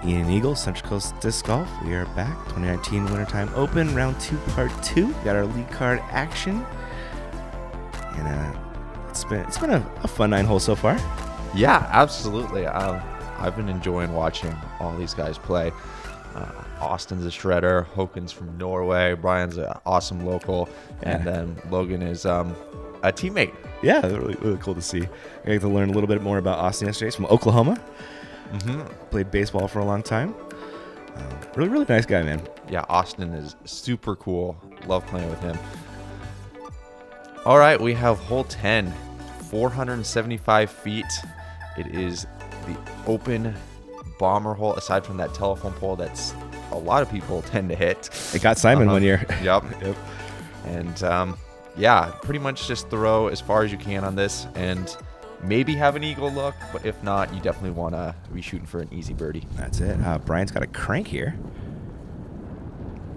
Ian and Eagle, Central Coast Disc Golf. We are back. 2019 Wintertime Open, round 2, part 2. Got our lead card action. And it's been a fun 9 holes so far. Yeah, absolutely. I've been enjoying watching all these guys play. Austin's a shredder. Hoken's from Norway. Brian's an awesome local. And then Logan is a teammate. Yeah, really, really cool to see. I got to learn a little bit more about Austin yesterday. He's from Oklahoma. Played baseball for a long time. Really, really nice guy, man. Yeah, Austin is super cool. Love playing with him. All right, we have hole 10, 475 feet. It is the open bomber hole, aside from that telephone pole that's a lot of people tend to hit. It got Simon one year. Yep. And yeah, pretty much just throw as far as you can on this and maybe have an eagle look, but if not, you definitely want to be shooting for an easy birdie. That's it. Brian's got a crank here.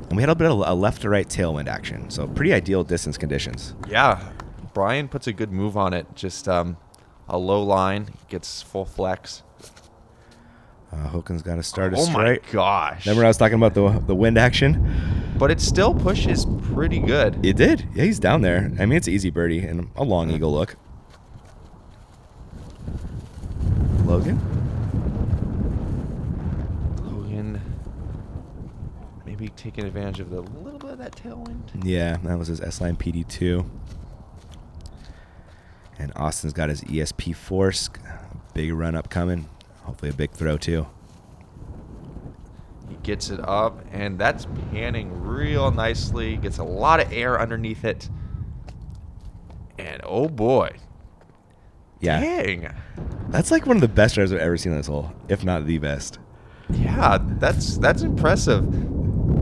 And we had a bit of a left to right tailwind action, so pretty ideal distance conditions. Yeah, Brian puts a good move on it. Just a low line, gets full flex. Hoken's got to start a straight. Oh my gosh. Remember I was talking about the wind action? But it still pushes pretty good. It did. Yeah, he's down there. I mean, it's an easy birdie and a long eagle look. Logan maybe taking advantage of the little bit of that tailwind. Yeah, that was his S-Line PD2. And Austin's got his ESP Force. Big run up coming. Hopefully a big throw too. He gets it up, and that's panning real nicely. Gets a lot of air underneath it. And oh boy. Yeah. Dang. That's like one of the best drives I've ever seen on this hole, if not the best. Yeah, that's impressive.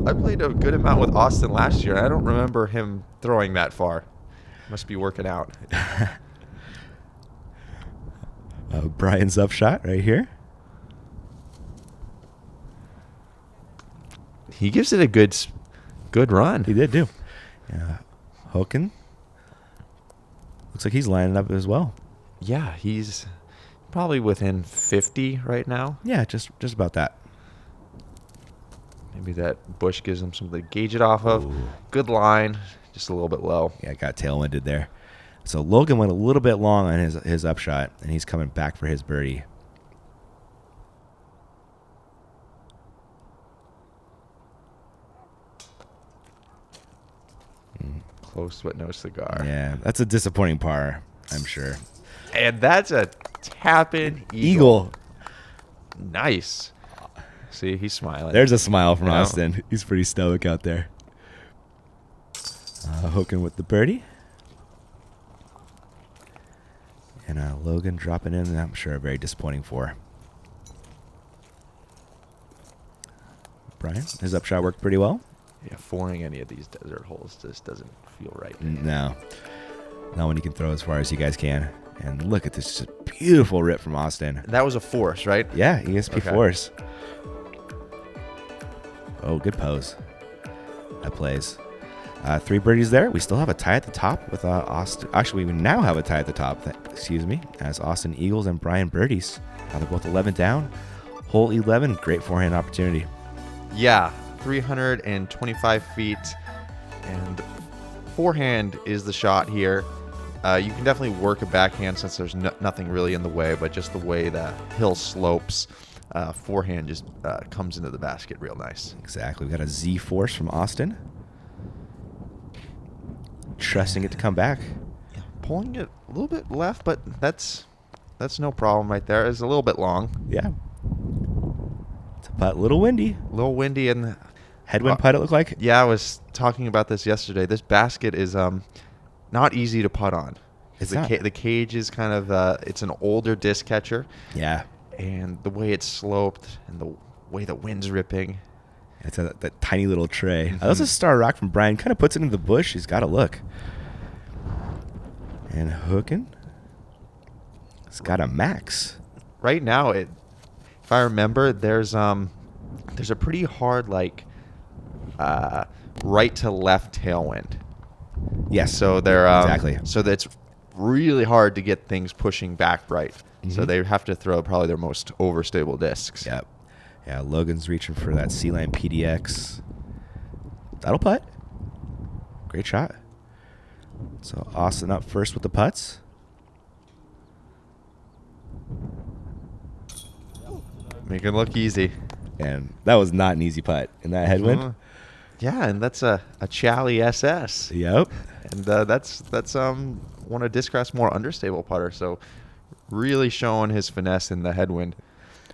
I played a good amount with Austin last year. I don't remember him throwing that far. Must be working out. Brian's up shot right here. He gives it a good run. He did too. Hoken looks like he's lining up as well. Yeah, he's probably within 50 right now. Yeah, just about that. Maybe that bush gives him something to gauge it off of. Ooh. Good line, just a little bit low. Yeah, got tailwinded there. So Logan went a little bit long on his upshot, and he's coming back for his birdie. Close but no cigar. Yeah, that's a disappointing par, I'm sure. And that's a tap-in eagle. Nice. See, he's smiling. There's a smile from Austin. He's pretty stoic out there. Hoken with the birdie. And Logan dropping in, I'm sure a very disappointing for. Brian, his upshot worked pretty well. Yeah, fouring any of these desert holes just doesn't feel right. No. Not when you can throw as far as you guys can. And look at this, just a beautiful rip from Austin. That was a force, right? Yeah, ESP Force. Oh, good pose. That plays. 3 birdies there. We still have a tie at the top with Austin. Actually, we now have a tie at the top, as Austin Eagles and Brian birdies. They're both 11 down. Hole 11, great forehand opportunity. Yeah, 325 feet. And forehand is the shot here. You can definitely work a backhand since there's nothing really in the way, but just the way the hill slopes, forehand just comes into the basket real nice. Exactly. We've got a Z Force from Austin. Trusting it to come back. Yeah, pulling it a little bit left, but that's no problem right there. It's a little bit long. Yeah. It's a little windy. A little windy. And headwind putt, it looked like? Yeah, I was talking about this yesterday. This basket is not easy to putt on. The cage is kind of, it's an older disc catcher. Yeah. And the way it's sloped and the way the wind's ripping. It's that tiny little tray. Mm-hmm. That was a star rock from Brian. Kind of puts it in the bush. He's got to look. And Hoken. It's got a max. Right now, if I remember, there's a pretty hard right to left tailwind. Yes. So they're exactly. So that's really hard to get things pushing back right. Mm-hmm. So they have to throw probably their most overstable discs. Yep. Yeah, Logan's reaching for that C-Line PDX. That'll putt. Great shot. So Austin up first with the putts. Make it look easy. And that was not an easy putt in that headwind. Yeah, and that's a Chally SS. Yep. And that's one of Discraft's more understable putters. So really showing his finesse in the headwind.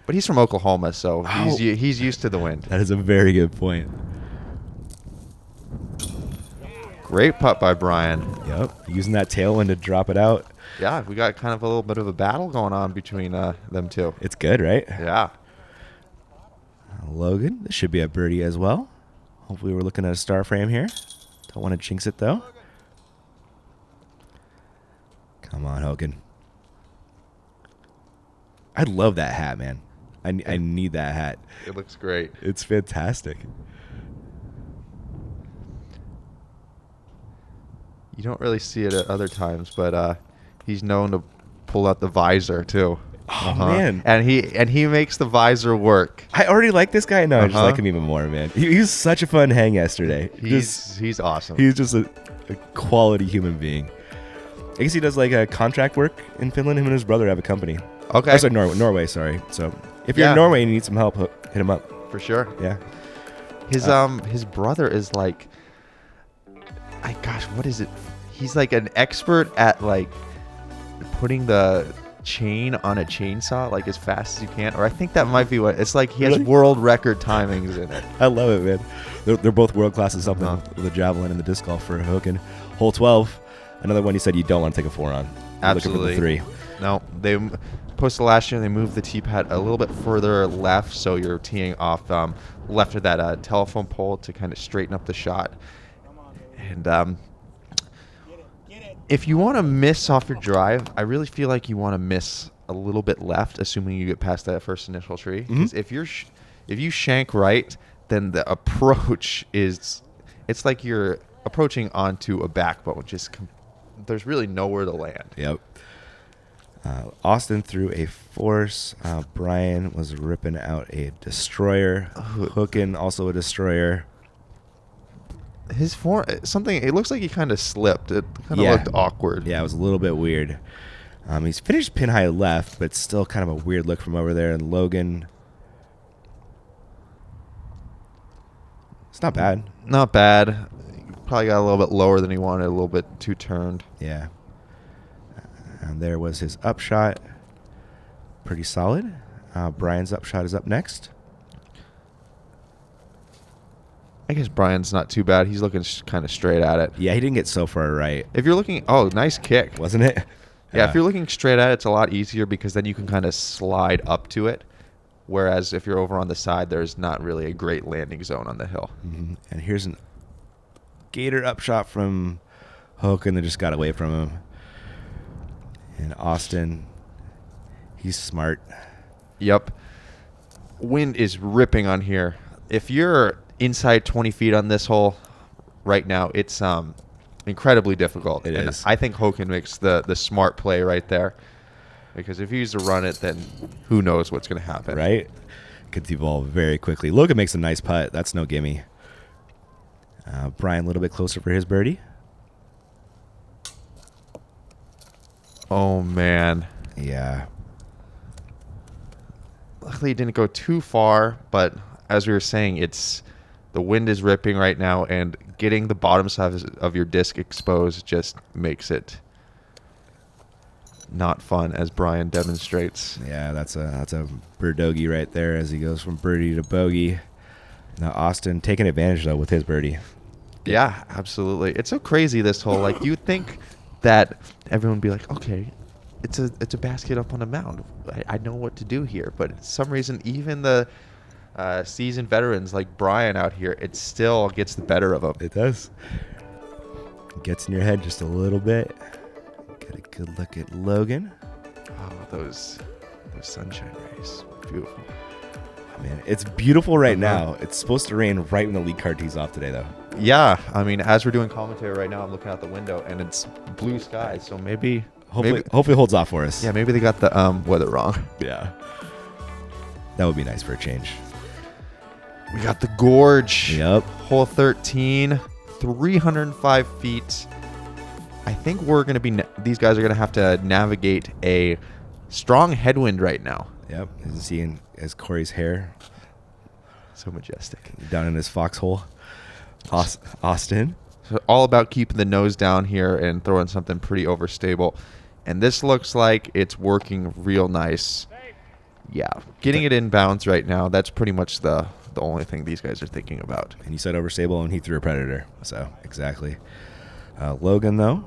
But he's from Oklahoma, so he's used to the wind. That is a very good point. Great putt by Brian. Yep. Using that tailwind to drop it out. Yeah, we got kind of a little bit of a battle going on between them two. It's good, right? Yeah. Logan, this should be a birdie as well. Hopefully we're looking at a star frame here. Don't want to jinx it, though. Come on, Hogan. I love that hat, man. I need that hat. It looks great. It's fantastic. You don't really see it at other times, but he's known to pull out the visor, too. Oh, man. And he makes the visor work. I already like this guy. No, I just like him even more, man. He was such a fun hang yesterday. He's awesome. He's just a quality human being. I guess he does like contract work in Finland. Him and his brother have a company. Okay. I said Norway, sorry. So if you're in Norway and you need some help, hit him up. For sure. Yeah. His brother is like, what is it? He's like an expert at like putting the chain on a chainsaw like as fast as you can. Or I think that might be what it's like. He has world record timings in it. I love it, man. They're both world class at something with the javelin and the disc golf for Hogan. Hole 12. Another one you said you don't want to take a 4 on. Absolutely. Looking for the 3. No, they posted last year. They moved the tee pad a little bit further left, so you're teeing off left of that telephone pole to kind of straighten up the shot. And if you want to miss off your drive, I really feel like you want to miss a little bit left, assuming you get past that first initial tree. Because if you shank right, then the approach it's like you're approaching onto a backbone. There's really nowhere to land. Yep. Austin threw a force. Brian was ripping out a destroyer. Hooking also a destroyer. His form, it looks like he kind of slipped. It kind of looked awkward. Yeah, it was a little bit weird. He's finished pin high left, but still kind of a weird look from over there. And Logan, it's not bad. Not bad. Probably got a little bit lower than he wanted, a little bit too turned. Yeah. And there was his upshot. Pretty solid. Brian's upshot is up next. I guess Brian's not too bad. He's looking kind of straight at it. Yeah, he didn't get so far right. If you're looking, nice kick. Wasn't it? Yeah, if you're looking straight at it, it's a lot easier because then you can kind of slide up to it. Whereas if you're over on the side, there's not really a great landing zone on the hill. Mm-hmm. And here's an gator upshot from Hogan that just got away from him. And Austin, he's smart. Yep. Wind is ripping on here. If you're inside 20 feet on this hole right now, it's incredibly difficult. It is. I think Hogan makes the smart play right there. Because if he used to run it, then who knows what's going to happen. Right? Could devolve very quickly. Logan makes a nice putt. That's no gimme. Brian a little bit closer for his birdie. Oh, man. Yeah. Luckily, it didn't go too far, but as we were saying, the wind is ripping right now, and getting the bottom side of your disc exposed just makes it not fun, as Brian demonstrates. Yeah, that's a birdogey right there as he goes from birdie to bogey. Now Austin taking advantage, though, with his birdie. Yeah, absolutely. It's so crazy, this hole. Like, you'd think that everyone would be like, okay, it's a basket up on a mound. I know what to do here. But for some reason, even the seasoned veterans like Brian out here, it still gets the better of them. It does. It gets in your head just a little bit. Get a good look at Logan. Oh, those sunshine rays. Beautiful. Oh, man, it's beautiful right now. It's supposed to rain right when the lead card tees off today, though. Yeah, I mean, as we're doing commentary right now, I'm looking out the window, and it's blue skies, so maybe... Hopefully it holds off for us. Yeah, maybe they got the weather wrong. Yeah. That would be nice for a change. We got the gorge. Yep. Hole 13, 305 feet. I think we're going to be, these guys are going to have to navigate a strong headwind right now. Yep. As seeing as Corey's hair So majestic. down in his foxhole. Austin. So all about keeping the nose down here and throwing something pretty overstable. And this looks like it's working real nice. Yeah. Getting it in bounds right now, that's pretty much the only thing these guys are thinking about. And you said overstable, and he threw a predator. So, exactly. Logan, though.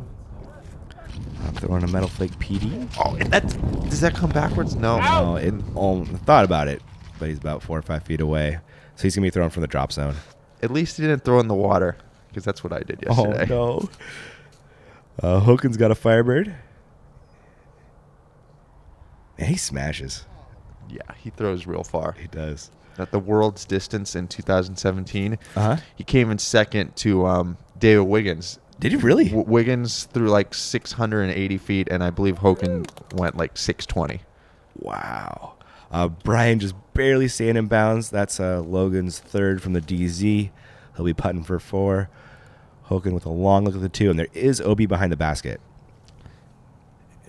Throwing a metal flake PD. Oh, and does that come backwards? No. No, thought about it, but he's about 4 or 5 feet away. So he's going to be throwing from the drop zone. At least he didn't throw in the water, because that's what I did yesterday. Oh, no. Hoken's got a Firebird. And he smashes. Yeah, he throws real far. He does. At the world's distance in 2017, Uh-huh. he came in second to David Wiggins. Did he really? Wiggins threw like 680 feet, and I believe Hoken went like 620. Wow. Brian just barely staying in bounds. That's Logan's third from the DZ. He'll be putting for 4. Hoken with a long look at the 2, and there is OB behind the basket.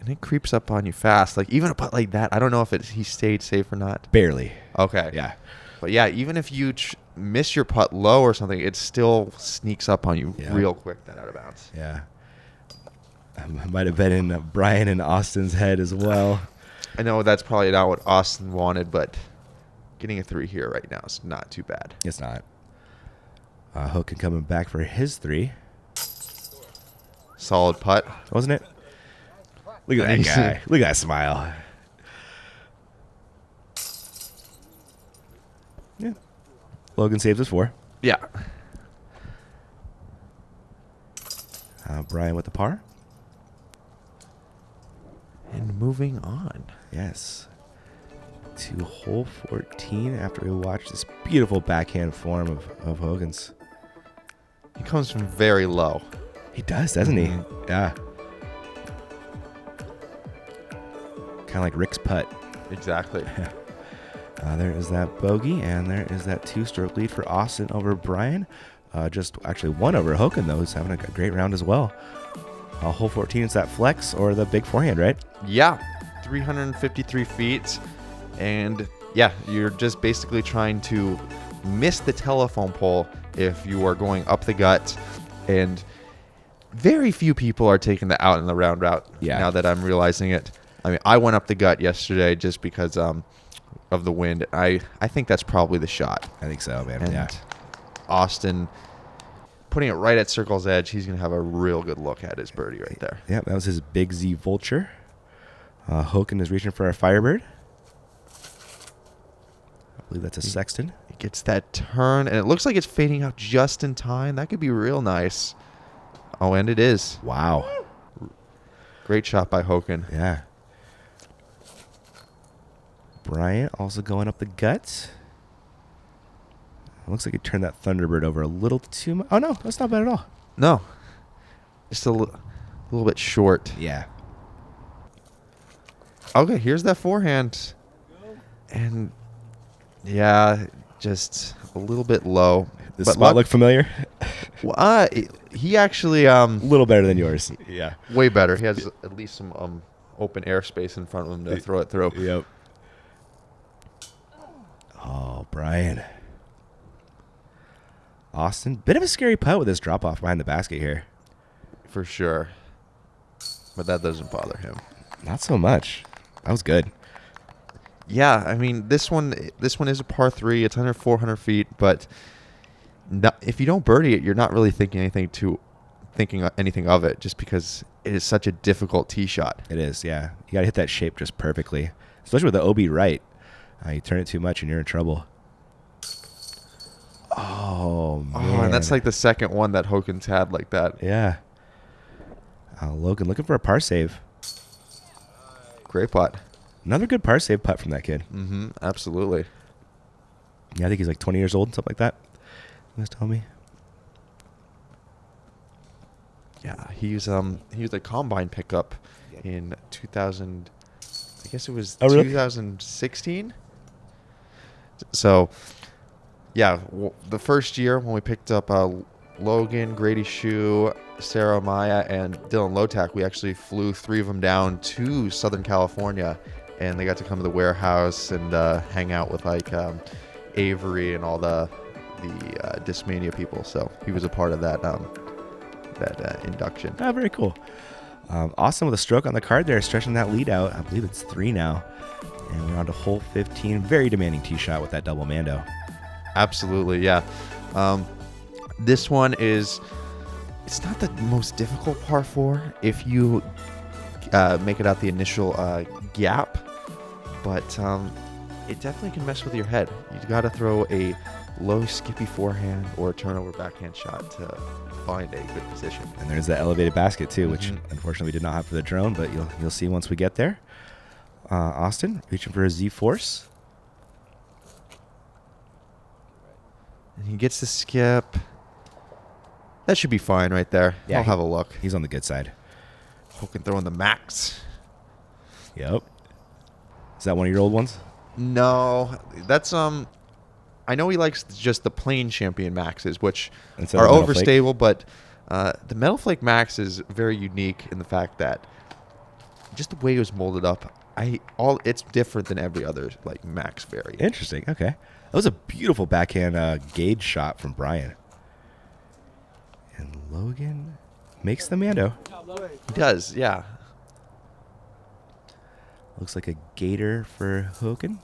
And it creeps up on you fast. Like, even a putt like that, I don't know if he stayed safe or not. Barely. Okay. Yeah. But yeah, even if you miss your putt low or something, it still sneaks up on you real quick, that out of bounds. Yeah. I might have been in Brian and Austin's head as well. I know that's probably not what Austin wanted, but getting a 3 here right now is not too bad. It's not. Hoken coming back for his 3. Solid putt. Wasn't it? Look at that guy. Look at that smile. Yeah. Logan saves us 4. Yeah. Brian with the par. And moving on. Yes. To hole 14 after we watch this beautiful backhand form of Hogan's. He comes from very low. He does, doesn't he? Yeah. Kind of like Rick's putt. Exactly. There is that bogey, and there is that 2-stroke lead for Austin over Brian. Just actually 1 over Hoken, though, who's having a great round as well. Hole 14 is that flex or the big forehand, right? Yeah. 353 feet. And yeah, you're just basically trying to miss the telephone pole if you are going up the gut. And very few people are taking the out in the round route now that I'm realizing it. I mean, I went up the gut yesterday just because of the wind. I think that's probably the shot. I think so, man. And yeah. Austin putting it right at circle's edge, he's going to have a real good look at his birdie right there. Yeah, that was his big Z Vulture. Hoken is reaching for a Firebird. I believe that's a Sexton. He gets that turn, and it looks like it's fading out just in time. That could be real nice. Oh, and it is. Wow. Great shot by Hoken. Yeah. Bryant also going up the gut. Looks like he turned that Thunderbird over a little too much. Oh, no, that's not bad at all. No. Just a little bit short. Yeah. Okay, here's that forehand. And, yeah, just a little bit low. Does the spot look familiar? He actually... A little better than yours. Yeah. Way better. He has at least some open airspace in front of him to throw it through. Yep. Oh, Brian. Austin, bit of a scary putt with this drop-off behind the basket here. For sure. But that doesn't bother him. Not so much. That was good. Yeah, I mean, this one is a par 3. It's under 400 feet, but if you don't birdie it, you're not really thinking anything of it, just because it is such a difficult tee shot. It is, yeah. You got to hit that shape just perfectly, especially with the OB right. You turn it too much and you're in trouble. Oh, man. Oh, and that's like the second one that Hoken's had like that. Yeah. Logan looking for a par save. Great putt. Another good par save putt from that kid. Mm-hmm. Absolutely. Yeah, I think he's like 20 years old, something like that. He was telling me. Yeah, he was a combine pickup in 2000. I guess it was 2016. So Yeah, the first year when we picked up Logan, Grady Shue, Sarah Maya, and Dylan Lotak, we actually flew 3 of them down to Southern California, and they got to come to the warehouse and hang out with like Avery and all the Discmania people. So he was a part of that induction. Oh, very cool. Austin with a stroke on the card there, stretching that lead out. I believe it's 3 now. And we're on to hole 15. Very demanding tee shot with that double mando. Absolutely, yeah. This one it's not the most difficult par 4 if you make it out the initial gap, but it definitely can mess with your head. You got to throw a low skippy forehand or a turnover backhand shot to find a good position. And there's that elevated basket too, which unfortunately we did not have for the drone, but you'll see once we get there. Austin reaching for a Z force. And he gets the skip. That should be fine right there. Yeah, I'll have a look. He's on the good side. Hogan throwing the max. Yep. Is that one of your old ones? No, that's I know he likes just the plain champion maxes, which Instead are of metal flake? overstable, but the metal flake max is very unique in the fact that just the way it was molded up, it's different than every other like max variant. Interesting. Okay. That was a beautiful backhand gauge shot from Brian. And Logan makes the mando. He does, yeah. Looks like a gator for Hogan.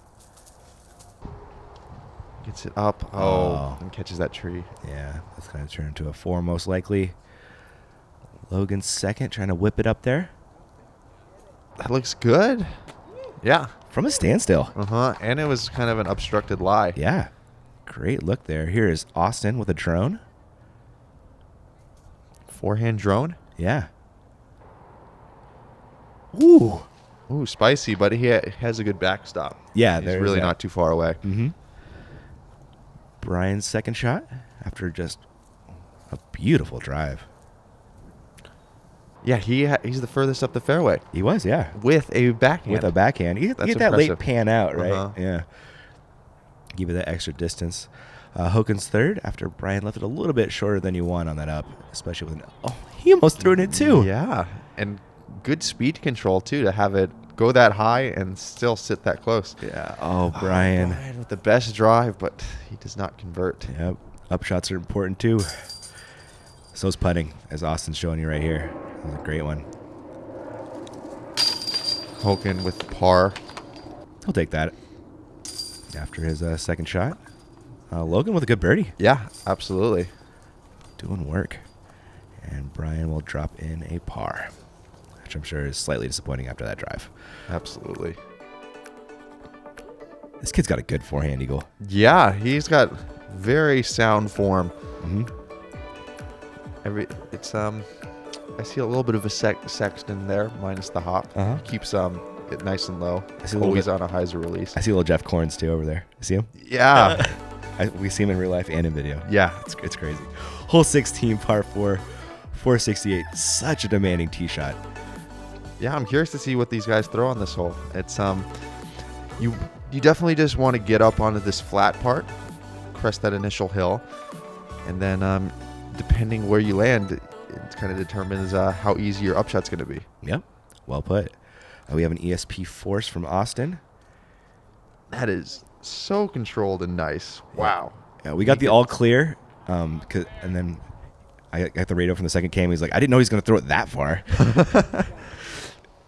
Gets it up. And catches that tree. Yeah, that's going to turn into a 4 most likely. Logan's second, trying to whip it up there. That looks good. Yeah. From a standstill. And it was kind of an obstructed lie. Yeah. Great look there. Here is Austin with a drone. Forehand drone. Yeah. Ooh. Ooh, spicy, but he has a good backstop. Yeah, he's really not too far away. Brian's second shot after just a beautiful drive. Yeah, he's the furthest up the fairway. He was, yeah. With a backhand. With a backhand. You get that impressive. late pan out, right? Yeah. Give it that extra distance. Hogan's third after Brian left it a little bit shorter than you want on that up, especially with he almost threw it in too. Yeah, and good speed control too to have it go that high and still sit that close. Yeah. Brian. Brian with the best drive, but he does not convert. Yep. Upshots are important too. So's putting, as Austin's showing you right here. That was a great one. Hogan with par. He'll take that after his second shot. Logan with a good birdie. Yeah, absolutely. Doing work. And Brian will drop in a par, which I'm sure is slightly disappointing after that drive. Absolutely. This kid's got a good forehand eagle. Yeah, he's got very sound form. I see a little bit of a Sexton there, minus the hop. He keeps it nice and low. Always on a hyzer release. I see a little Jeff Corns too over there. You see him? Yeah. We see him in real life and in video. Yeah. It's crazy. Hole 16, par 4, 468. Such a demanding tee shot. Yeah, I'm curious to see what these guys throw on this hole. It's you definitely just want to get up onto this flat part, crest that initial hill, and then depending where you land, it kind of determines how easy your upshot's going to be. Yep. Well put. We have an ESP Force from Austin. That is so controlled and nice. Wow. Yeah, we got the all clear, and then I got the radio from the second cam. He's like, I didn't know he was going to throw it that far.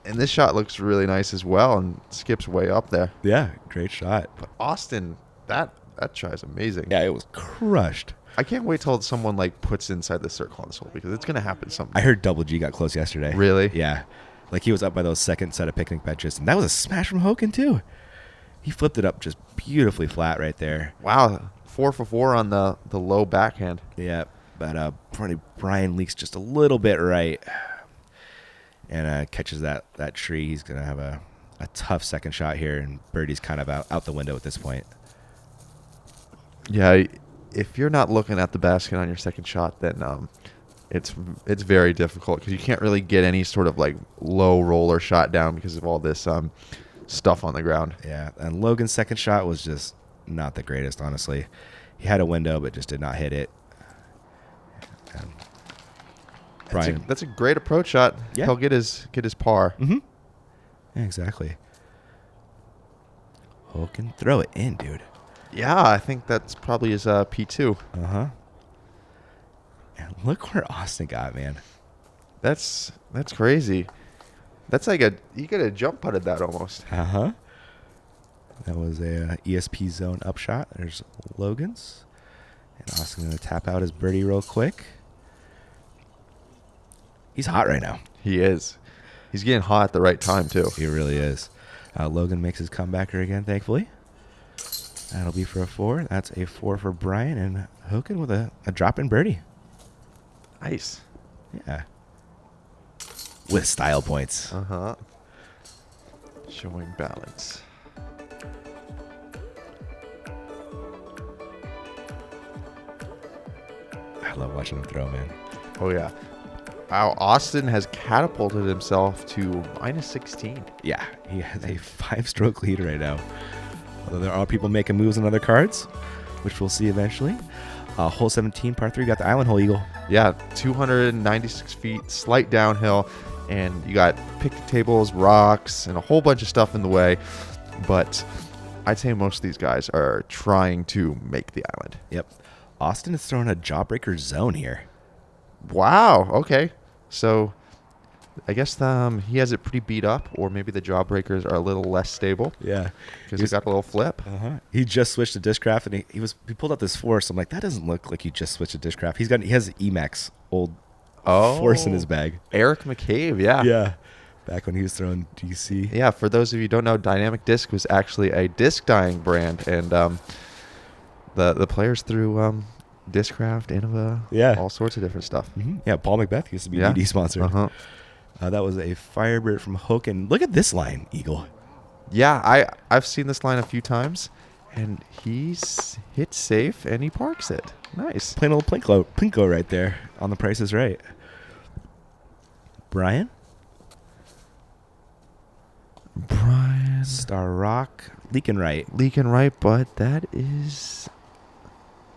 And this shot looks really nice as well and skips way up there. Yeah, great shot. But Austin, that try is amazing. Yeah, it was crushed. I can't wait till someone puts inside the circle on this hole because it's going to happen someday. I heard Double G got close yesterday. Really? Yeah. He was up by those second set of picnic benches, and that was a smash from Hogan too. He flipped it up just beautifully flat right there. Wow, 4 for 4 on the low backhand. Yeah, but Brian leaks just a little bit right, and catches that tree. He's gonna have a tough second shot here, and birdie's kind of out the window at this point. Yeah, if you're not looking at the basket on your second shot, then it's very difficult because you can't really get any sort of low roller shot down because of all this stuff on the ground. Yeah, and Logan's second shot was just not the greatest, honestly. He had a window, but just did not hit it. Brian. That's a great approach shot. Yeah. He'll get his par. Mm-hmm. Yeah, exactly. Hogan, throw it in, dude. Yeah, I think that's probably his P2. Uh-huh. And look where Austin got, man. That's crazy. That's like you could have jump putted that almost. Uh-huh. That was a ESP zone upshot. There's Logan's. And Austin going to tap out his birdie real quick. He's hot right now. He is. He's getting hot at the right time, too. He really is. Logan makes his comebacker again, thankfully. That'll be for a 4. That's a 4 for Brian. And Hogan with a drop-in birdie. Nice. Yeah. With style points. Uh-huh. Showing balance. I love watching him throw, man. Oh, yeah. Wow, Austin has catapulted himself to -16. Yeah, he has a 5-stroke lead right now. Although there are people making moves on other cards, which we'll see eventually. Hole 17, par 3, got the island hole, Eagle. Yeah, 296 feet, slight downhill, and you got picnic tables, rocks, and a whole bunch of stuff in the way. But I'd say most of these guys are trying to make the island. Yep. Austin is throwing a jawbreaker zone here. Wow, okay. So I guess he has it pretty beat up, or maybe the jawbreakers are a little less stable. Yeah. Because he got a little flip. Uh-huh. He just switched to Discraft, and he pulled out this force. I'm like, that doesn't look like he just switched to Discraft. He has Emax old force in his bag. Eric McCabe, yeah. Yeah. Back when he was throwing DC. Yeah, for those of you who don't know, Dynamic Disc was actually a disc dyeing brand, and the players threw Discraft, Innova, all sorts of different stuff. Mm-hmm. Yeah, Paul Macbeth used to be DD sponsored. Uh-huh. That was a Firebird from Hoken. Look at this line, Eagle. Yeah, I've seen this line a few times, and he's hit safe, and he parks it. Nice. Plain old Plinko right there on The Price is Right. Brian? Star Rock. Leaking right, but that is...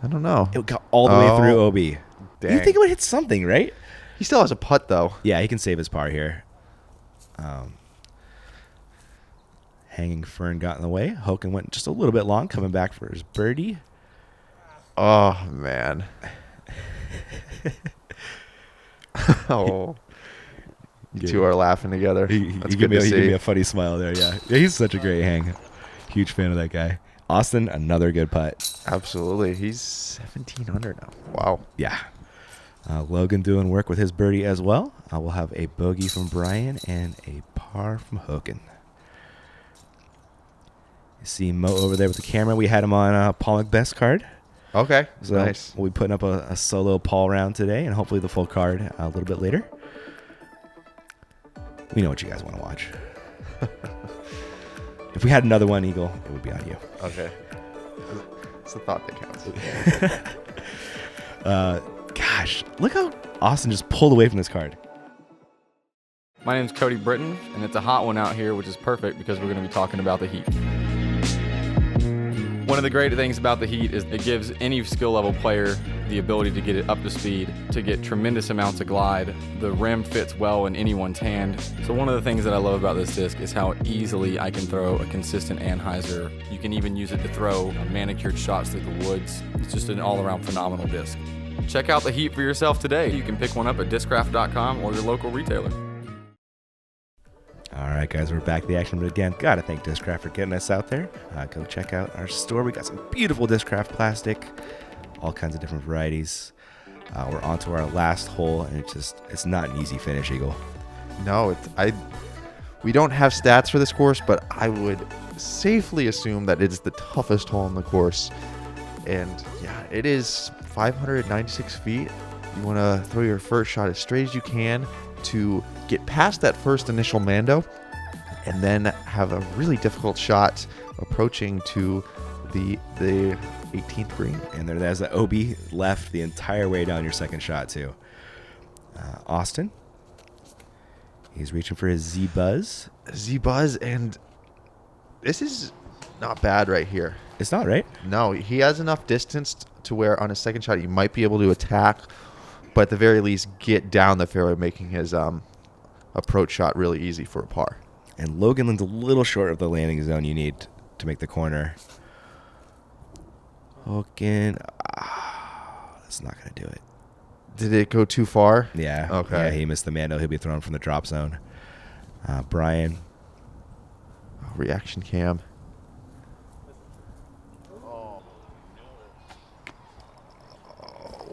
I don't know. It got all the way through OB. Dang. You think it would hit something, right? He still has a putt, though. Yeah, he can save his par here. Hanging Fern got in the way. Hoken went just a little bit long, coming back for his birdie. Oh, man. Oh. You two are laughing together. That's good to see. He gave me a funny smile there, yeah. He's such a great hang. Huge fan of that guy. Austin, another good putt. Absolutely. He's 1,700 now. Wow. Yeah. Logan doing work with his birdie as well. We'll have a bogey from Brian and a par from Hoken. You see Mo over there with the camera. We had him on Paul Macbeth's card. Okay. So nice. We'll be putting up a solo Paul round today and hopefully the full card a little bit later. We know what you guys want to watch. If we had another one, Eagle, it would be on you. Okay. It's the thought that counts. Gosh, look how Austin just pulled away from this card. My name's Cody Britton, and it's a hot one out here, which is perfect because we're going to be talking about the heat. One of the great things about the heat is it gives any skill level player the ability to get it up to speed, to get tremendous amounts of glide. The rim fits well in anyone's hand. So one of the things that I love about this disc is how easily I can throw a consistent Anheuser. You can even use it to throw manicured shots through the woods. It's just an all-around phenomenal disc. Check out the heat for yourself today. You can pick one up at discraft.com or your local retailer. All right, guys, we're back to the action. But again, got to thank Discraft for getting us out there. Go check out our store. We got some beautiful Discraft plastic, all kinds of different varieties. We're on to our last hole, and it's not an easy finish, Eagle. No, we don't have stats for this course, but I would safely assume that it's the toughest hole on the course. And yeah, it is 596 feet. You want to throw your first shot as straight as you can to get past that first initial Mando, and then have a really difficult shot approaching to the 18th green. And there's the OB left the entire way down your second shot, too. Austin. He's reaching for his Z-Buzz. Z-Buzz, and this is not bad right here. It's not, right? No, he has enough distance to where on his second shot you might be able to attack, but at the very least get down the fairway, making his approach shot really easy for a par. And Logan lands a little short of the landing zone you need to make the corner. Hogan. That's not going to do it. Did it go too far? Yeah. Okay. Yeah, he missed the Mando. He'll be thrown from the drop zone. Brian. Reaction cam.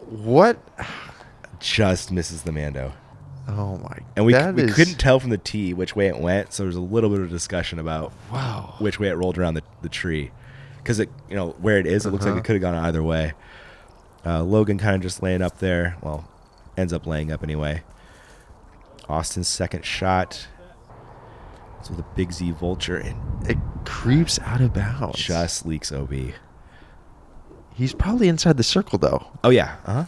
What? Just misses the Mando. Oh my! And we that is- couldn't tell from the tee which way it went, so there's a little bit of discussion about Wow. which way it rolled around the tree. Because where it is, it looks like it could have gone either way. Logan kind of just laying up there. Well, ends up laying up anyway. Austin's second shot. It's with a big Z vulture and It creeps out of bounds. just leaks OB. He's probably inside the circle though. Oh yeah,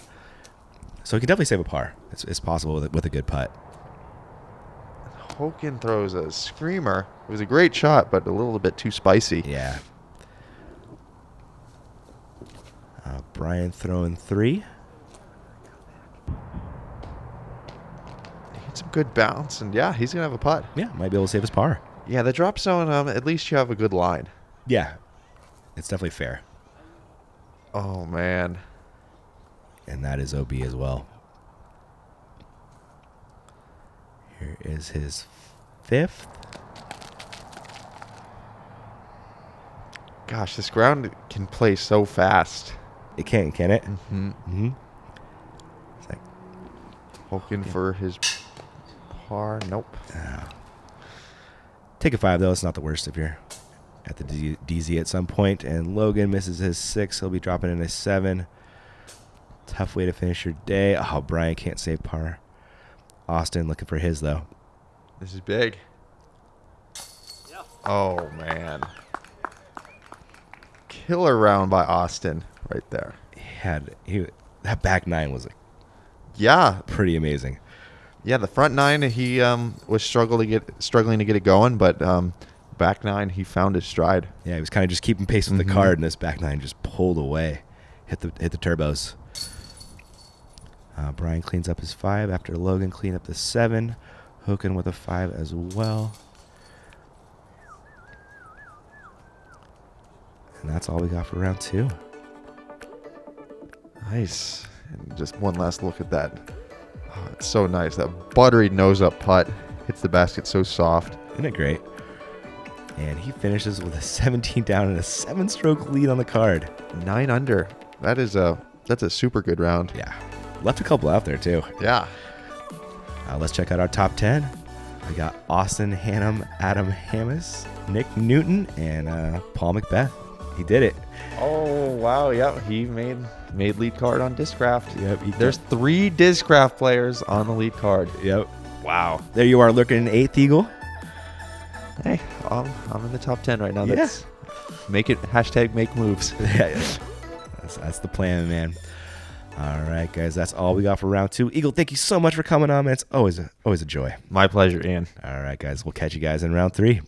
So he can definitely save a par. It's possible with a good putt. Hogan throws a screamer. It was a great shot, but a little bit too spicy. Yeah. Brian throwing 3. Hit some good bounce, and yeah, he's gonna have a putt. Yeah, might be able to save his par. Yeah, the drop zone. At least you have a good line. Yeah, it's definitely fair. Oh man. And that is OB as well. Here is his 5th. Gosh, this ground can play so fast. It can it? Mm-hmm. Mm-hmm. It's like, Hogan for his par. Nope. take a 5, though. It's not the worst if you're at the DZ at some point. And Logan misses his 6. He'll be dropping in his 7. Tough way to finish your day. Oh, Brian can't save par. Austin looking for his, though. This is big. Oh man. Killer round by Austin right there. That back 9 was Yeah. pretty amazing. Yeah, the front 9 he was struggling to get it going, but back 9 he found his stride. Yeah, he was kind of just keeping pace with the card, and this back 9 just pulled away, hit the turbos. Brian cleans up his 5 after Logan cleaned up the 7. Hooking with a 5 as well. And that's all we got for round 2. Nice. And just one last look at that. Oh, it's so nice. That buttery nose-up putt hits the basket so soft. Isn't it great? And he finishes with a 17 down and a 7-stroke lead on the card. 9 under. That's a super good round. Yeah. Left a couple out there, too. Yeah. Let's check out our top 10. We got Austin Hannum, Adam Hammis, Nick Newton, and Paul Macbeth. He did it. Oh, wow. Yep. He made lead card on Discraft. Yep. There's 3 Discraft players on the lead card. Yep. Wow. There you are, lurking in 8th Eagle. Hey, I'm in the top 10 right now. Yeah. That's make it #make moves. Yeah. That's the plan, man. All right, guys. That's all we got for round 2. Eagle, thank you so much for coming on, man. It's always a joy. My pleasure, Ian. All right, guys. We'll catch you guys in round 3.